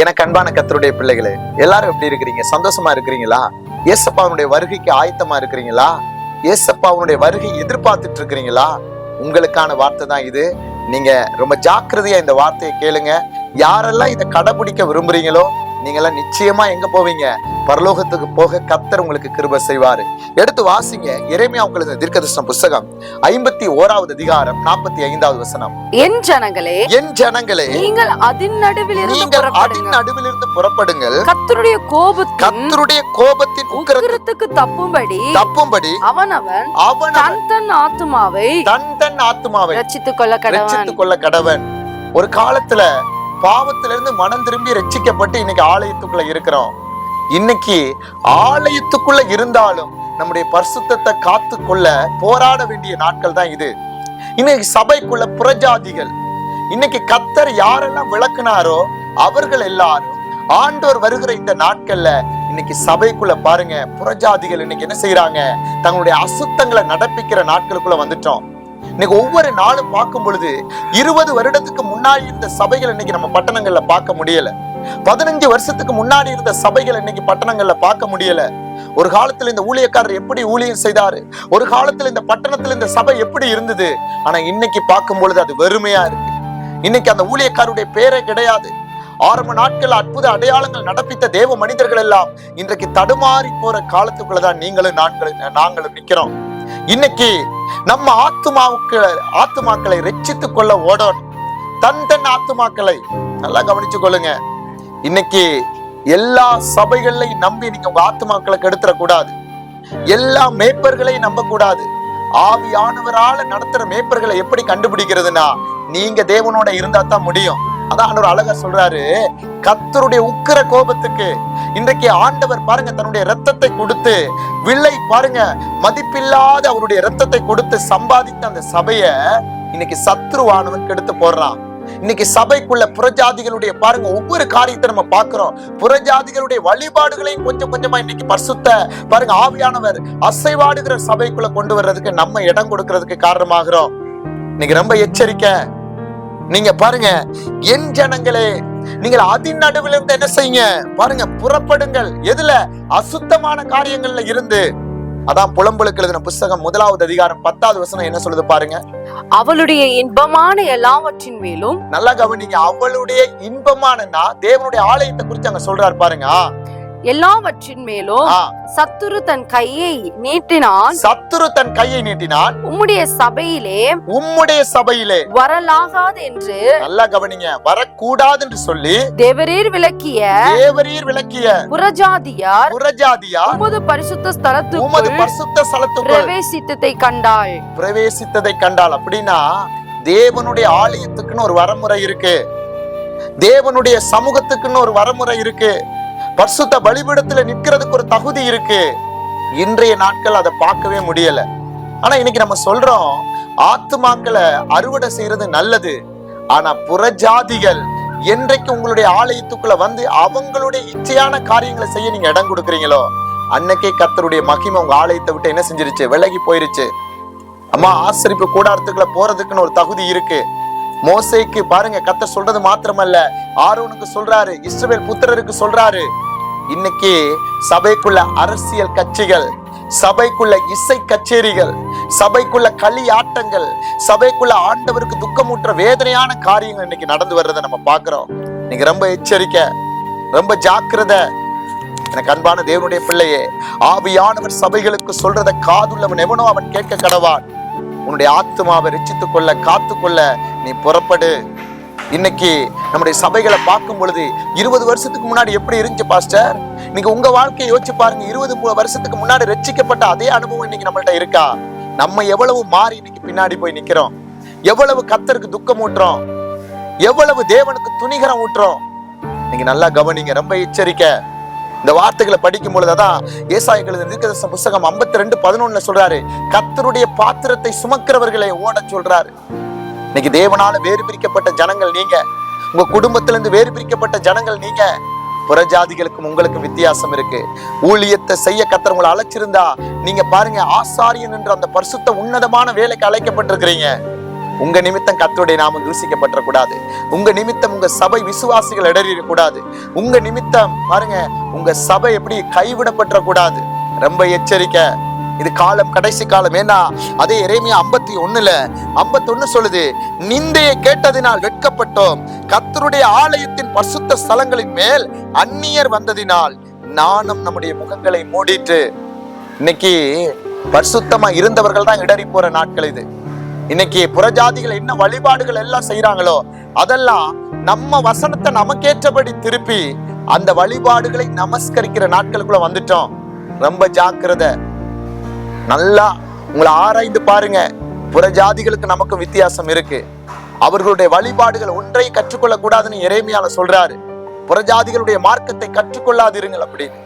எனக்கு அன்பான கர்த்தருடைய பிள்ளைகளே, எல்லாரும் எப்படி இருக்கிறீங்க? சந்தோஷமா இருக்கிறீங்களா? ஏசப்பாவுடைய வருகைக்கு ஆயத்தமா இருக்கிறீங்களா? ஏசப்பாவுடைய வருகை எதிர்பார்த்துட்டு இருக்கிறீங்களா? உங்களுக்கான வார்த்தை தான் இது. நீங்க ரொம்ப ஜாக்கிரதையா இந்த வார்த்தையை கேளுங்க. யாரெல்லாம் இதை கடைபிடிக்க விரும்புறீங்களோ நீங்கெல்லாம் நிச்சயமா எங்க போவீங்க? பரலோகத்துக்கு போக கர்த்தர் உங்களுக்கு கிருபை செய்வாரு. எடுத்து வாசிங்க எரேமியா தீர்க்கதரிசன புத்தகம் 51வது அதிகாரம் 45வது வசனம். என் ஜனங்களே நீங்கள் அதின் நடுவிலிருந்து புறப்படுங்கள். கர்த்தருடைய கோபத்தின் உக்கிரத்துக்கு தப்பும்படி அவனவன் தன் ஆத்துமாவை ரட்சித்துக் கொள்ள கடவன். ஒரு காலத்துல பாவத்திலிருந்து மனம் திரும்பி ரட்சிக்கப்பட்டு இன்னைக்கு ஆலயத்துக்குள்ள இருக்கிறோம். இன்னைக்கு ஆலயத்துக்குள்ள இருந்தாலும் நம்முடைய பரிசுத்தத்தை காத்துக்கொள்ள போராட வேண்டிய நாட்கள் தான் இது. இன்னைக்கு சபைக்குள்ள புறஜாதிகள், இன்னைக்கு கர்த்தர் யாரெல்லாம் விளக்குனாரோ அவர்கள் எல்லாரும் ஆண்டவர் வருகிற இந்த நாட்கள்ல இன்னைக்கு சபைக்குள்ள பாருங்க, புறஜாதிகள் இன்னைக்கு என்ன செய்யறாங்க? தங்களுடைய அசுத்தங்களை நடப்பிக்கிற நாட்களுக்குள்ள வந்துட்டோம். இன்னைக்கு ஒவ்வொரு நாளும் பார்க்கும் பொழுது 20 வருடத்துக்கு முன்னாடி இருந்த சபைகள் இன்னைக்கு நம்ம பட்டணங்கள்ல பார்க்க முடியல. 15 வருஷத்துக்கு முன்னாடி இருந்த சபைகள் இன்னைக்கு பட்டணங்கள்ல பார்க்க முடியல. ஒரு காலத்துல இந்த ஊழியக்காரர் எப்படி ஊழியம் செய்தாரு, ஒரு காலத்துல இந்த பட்டணத்துல இந்த சபை எப்படி இருந்தது. ஆனா இன்னைக்கு பார்க்கும் பொழுது அது வெறுமையா இருக்கு. இன்னைக்கு அந்த ஊழியக்காரருடைய பேரே கிடையாது. ஆரம்ப நாட்கள் அற்புத அடையாளங்கள் நடப்பித்த தேவ மனிதர்கள் எல்லாம் இன்றைக்கு தடுமாறி போற காலத்துக்குள்ளதான் நாங்களும் நிக்கிறோம். இன்னைக்கு நம்ம ஆத்துமாக்களை ரட்சித்துக் கொள்ள ஓடணும். தன் ஆத்துமாக்களை நல்லா கவனிச்சு கொள்ளுங்க. இன்னைக்கு எல்லா சபைகளையும் நம்பி நீங்க உங்க ஆத்துமாக்களை கெடுத்துற கூடாது. எல்லா மேய்ப்பர்களையும் நம்ப கூடாது. ஆவியானவரால நடத்துற மேய்ப்பர்களை எப்படி கண்டுபிடிக்கிறதுனா, நீங்க தேவனோட இருந்தா தான் முடியும். அதான் ஒரு அழகா சொல்றாரு, கர்த்தருடைய உக்கிர கோபத்துக்கு இன்றைக்கு ஆண்டவர் பாருங்க தன்னுடைய இரத்தத்தை கொடுத்து, வில்லை பாருங்க மதிப்பில்லாத அவருடைய இரத்தத்தை கொடுத்து சம்பாதித்த அந்த சபைய இன்னைக்கு சத்ருவானவன் கெடுத்து போடுறான். இன்னைக்கு சபைக்குள்ள புறஜாதிகளுடைய பாருங்க ஒவ்வொரு காரியத்தை நம்ம பார்க்கிறோம். புறஜாதிகளுடைய வழிபாடுகளையும் கொஞ்சம் கொஞ்சமா இன்னைக்கு பரிசுத்த பாருங்க ஆவியானவர் அசைவாடுகிற சபைக்குள்ள கொண்டு வர்றதுக்கு நம்ம இடம் கொடுக்கறதுக்கு காரணமாகிறோம். இன்னைக்கு ரொம்ப எச்சரிக்கை. நீங்க பாருங்க, என் ஜனங்களே நீங்கள் அதின் நடுவில் இருந்து என்ன செய்யுங்க? பாருங்க, புறப்படுங்கள். எதுல? அசுத்தமான காரியங்கள்ல இருந்து. அதான் புலம்பலுக்கு எழுதின புத்தகம் 1வது அதிகாரம் 10வது வசனம் என்ன சொல்லுது பாருங்க. அவளுடைய இன்பமான எல்லாவற்றின் மேலும், நல்லா கவனிங்க, அவளுடைய இன்பமானன்னா தேவனுடைய ஆலயத்தை குறித்து அங்க சொல்றாரு பாருங்க. எல்லாவற்றின் மேலும் சத்துரு தன் கையை நீட்டினான். உம்முடைய சபையிலே வரலாகாது என்று, நல்லா கவனிங்க, வரக்கூடாது என்று சொல்லி தேவரீர் விளக்கிய புறஜாதியார் உமது பரிசுத்த ஸ்தலத்துக்குள் பிரவேசித்ததை கண்டாள். அப்படின்னா தேவனுடைய ஆலயத்துக்குன்னு ஒரு வரமுறை இருக்கு. தேவனுடைய சமூகத்துக்குன்னு ஒரு வரமுறை இருக்கு. பரிசுத்த பலிபீடத்துல நிற்கிறதுக்கு ஒரு தகுதி இருக்கு. இன்றைய நாட்கள் அதை பார்க்கவே முடியல. ஆனா இன்னைக்கு நம்ம சொல்றோம், ஆத்துமாக்களை அறுவடை செய்யறது நல்லது. ஆனா புறஜாதிகள் என்றைக்கு உங்களுடைய ஆலயத்துக்குள்ள வந்து அவங்களுடைய இச்சையான காரியங்களை செய்ய நீங்க இடம் கொடுக்குறீங்களோ, அன்னைக்கே கர்த்தருடைய மகிமை உங்க ஆலயத்தை விட்டு என்ன செஞ்சிருச்சு? விலகி போயிருச்சு. அம்மா, ஆசரிப்பு கூடாரத்துக்குள்ள போறதுக்குன்னு ஒரு தகுதி இருக்கு. மோசேக்கு பாருங்க கர்த்தர் சொல்றது மாத்திரமல்ல, ஆரோனுக்கு சொல்றாரு, இஸ்ரவேல் புத்திரருக்கு சொல்றாரு. இன்னைக்கு சபைக்குள்ள அரசியல் கட்சிகள், சபைக்குள்ள இசை கச்சேரிகள், சபைக்குள்ள களி ஆட்டங்கள், சபைக்குள்ள ஆண்டவருக்கு துக்கமூற்ற வேதனையான காரியங்கள் இன்னைக்கு நடந்து வர்றதை நம்ம பார்க்கிறோம். இன்னைக்கு ரொம்ப எச்சரிக்கை, ரொம்ப ஜாக்கிரதை. எனக்கு அன்பான தேவனுடைய பிள்ளையே, ஆவியானவர் சபைகளுக்கு சொல்றத காதுள்ளவன் எவனோ அவன் கேட்க கடவான். உன்னுடைய ஆத்துமாவை ரட்சித்துக் கொள்ள காத்துக்கொள்ள நீ புறப்படு. இன்னைக்கு நம்முடைய சபைகளை பார்க்கும் பொழுது 20 வருஷத்துக்கு முன்னாடி எப்படி இருந்துச்சு பாஸ்டர்? நீங்க உங்க வாழ்க்கையை யோசிச்சு பாருங்க. 20 வருஷத்துக்கு முன்னாடி ரட்சிக்கப்பட்ட அதே அனுபவம் இன்னைக்கு நம்மள்ட்ட இருக்கா? நம்ம எவ்வளவு மாறி இன்னைக்கு பின்னாடி போய் நிக்கிறோம், எவ்வளவு கர்த்தருக்கு துக்கம் ஊட்டுறோம், எவ்வளவு தேவனுக்கு துணிகரம் ஊட்டுறோம். நீங்க நல்லா கவனிங்க, ரொம்ப எச்சரிக்கை. இந்த வார்த்தைகளை படிக்கும் பொழுதுதான் ஏசாயா தீர்க்கதரிசன புத்தகம் 52:11 சொல்றாரு, கர்த்தருடைய பாத்திரத்தை சுமக்கிறவர்களை ஓட சொல்றாரு. இன்னைக்கு தேவனால வேறு பிரிக்கப்பட்ட ஜனங்கள் நீங்க, உங்க குடும்பத்தில இருந்து வேறு பிரிக்கப்பட்ட ஜனங்கள் நீங்க. புறஜாதிகளுக்கும் உங்களுக்கும் வித்தியாசம் இருக்கு. ஊழியத்தை செய்ய கர்த்தர் உங்களை அழைச்சிருந்தா நீங்க பாருங்க, ஆசாரியன் என்ற அந்த பரிசுத்த உன்னதமான வேலைக்கு அழைக்கப்பட்டிருக்கிறீங்க. உங்க நிமித்தம் கர்த்தருடைய நாமம் தூசிக்கப்பட்ட கூடாது. உங்க நிமித்தம் உங்க சபை விசுவாசிகள் இடறிட கூடாது. உங்க நிமித்தம் பாருங்க உங்க சபை எப்படி கைவிடப்பட்ட கூடாது. ரொம்ப எச்சரிக்கை. இது காலம், கடைசி காலம். ஏன்னா அதே எரேமியா 51:51 சொல்லுது, நிந்தையை கேட்டதினால் வெட்கப்பட்டோம், கர்த்தருடைய ஆலயத்தின் பரிசுத்த ஸ்தலங்களின் மேல் அந்நியர் வந்ததினால் நாணம் நம்முடைய முகங்களை மூடிட்டு. இன்னைக்கு பரிசுத்தமா இருந்தவர்கள் தான் இடறி போற நாட்கள் இது. இன்னைக்கு புறஜாதிகள் என்ன வழிபாடுகள் எல்லாம் செய்யறாங்களோ அதெல்லாம் நம்ம வசனத்தை நமக்கேற்றபடி திருப்பி அந்த வழிபாடுகளை நமஸ்கரிக்கிற நாட்களுக்குள்ள வந்துட்டோம். ரொம்ப ஜாக்கிரதை. நல்லா உங்களை ஆராய்ந்து பாருங்க. புறஜாதிகளுக்கு நமக்கு வித்தியாசம் இருக்கு. அவர்களுடைய வழிபாடுகள் ஒன்றை கற்றுக்கொள்ள கூடாதுன்னு எரேமியால சொல்றாரு. புறஜாதிகளுடைய மார்க்கத்தை கற்றுக்கொள்ளாதிருங்கள் அப்படின்னு.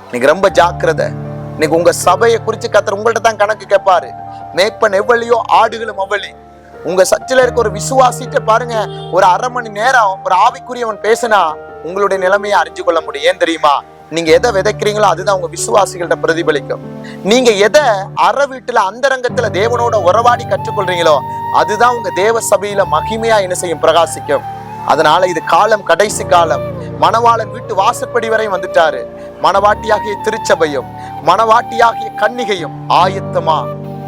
இன்னைக்கு ரொம்ப ஜாக்கிரதை. இன்னைக்கு உங்க சபையை குறிச்சு கர்த்தர் உங்கள்ட்ட தான் கணக்கு கேட்பாரு. மேய்ப்பன் எவ்வளியோ ஆடுகளும் அவ்வளி. உங்க சர்ச்சில் இருக்க ஒரு விசுவாசிட்ட பாருங்க, ஒரு அரை மணி நேரம் ஒரு ஆவிக்குரியவன் பேசினா உங்களுடைய நிலைமையை அறிஞ்சு கொள்ள முடியும். ஏன் தெரியுமா? நீங்க எதை விதைக்கிறீங்களோ அதுதான் உங்க விசுவாசிகள்கிட்ட பிரதிபலிக்கும். நீங்க எதை அற வீட்டுல அந்தரங்கத்துல தேவனோட உறவாடி கற்றுக்கொள்றீங்களோ அதுதான் உங்க தேவ சபையில மகிமையா என்ன செய்யும், பிரகாசிக்கும். அதனால இது காலம், கடைசி காலம். மணவாளன் வீட்டு வாசற்படி வரை வந்துட்டாரு. மணவாட்டியாகிய திருச்சபையும் மணவாட்டியாகிய கன்னிகையும் ஆயத்தமா.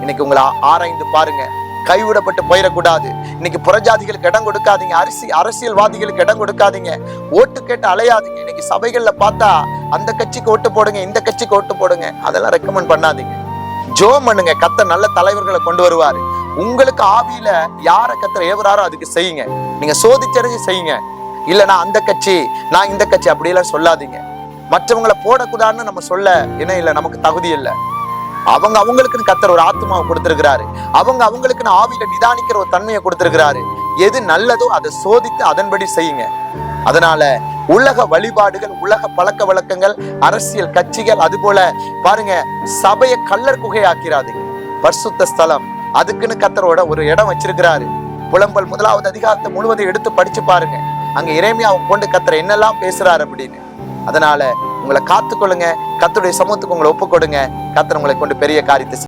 இன்னைக்கு உங்களை ஆராய்ந்து பாருங்க. கைவிடப்பட்டு போயிடக்கூடாது. இன்னைக்கு புறஜாதிகளுக்கு இடம் கொடுக்காதீங்க. அரசியல்வாதிகளுக்கு இடம் கொடுக்காதீங்க. ஓட்டு கேட்டு அலையாதீங்க. இன்னைக்கு சபைகள்ல பார்த்தா அந்த கட்சிக்கு ஓட்டு போடுங்க, இந்த கட்சிக்கு ஓட்டு போடுங்க, அதெல்லாம் ரெக்கமெண்ட் பண்ணாதீங்க. ஜோம் பண்ணுங்க. கர்த்தர் நல்ல தலைவர்களை கொண்டு வருவாரு. உங்களுக்கு ஆவியில யார கர்த்தர் ஏவராரோ அதுக்கு செய்யுங்க. நீங்க சோதிச்சறிஞ்சு செய்யுங்க. இல்ல நான் அந்த கட்சி, நான் இந்த கட்சி அப்படியெல்லாம் சொல்லாதீங்க. மற்றவங்களை போடக்கூடாதுன்னு நம்ம சொல்ல என்ன இல்லை, நமக்கு தகுதி இல்லை. அவங்களுக்குன்னு கர்த்தர் ஒரு ஆத்மாவை கொடுத்திருக்கிறாரு. அவங்களுக்குன்னு ஆவியில நிதானிக்கிற ஒரு தன்மையை கொடுத்திருக்கிறாரு. எது நல்லதோ அதை சோதித்து அதன்படி செய்யுங்க. அதனால உலக வழிபாடுகள், உலக பழக்க வழக்கங்கள், அரசியல் கட்சிகள், அது போல பாருங்க சபையை கள்ளர் குகையாக்கிறாதீங்க. பரிசுத்த ஸ்தலம் அதுக்குன்னு கர்த்தரோட ஒரு இடம் வச்சிருக்கிறாரு. புலம்பல் 1வது அதிகாரத்தை முழுவதும் எடுத்து படிச்சு பாருங்க. அங்க எரேமியாவை கொண்டு கர்த்தர் என்னெல்லாம் பேசுறாரு அப்படின்னு. அதனால உங்களை காத்துக்கொள்ளுங்க. கர்த்தருடைய சமூகத்துக்கு உங்களை ஒப்புக்கொடுங்க. கர்த்தர் உங்களை கொண்டு பெரிய காரியத்தை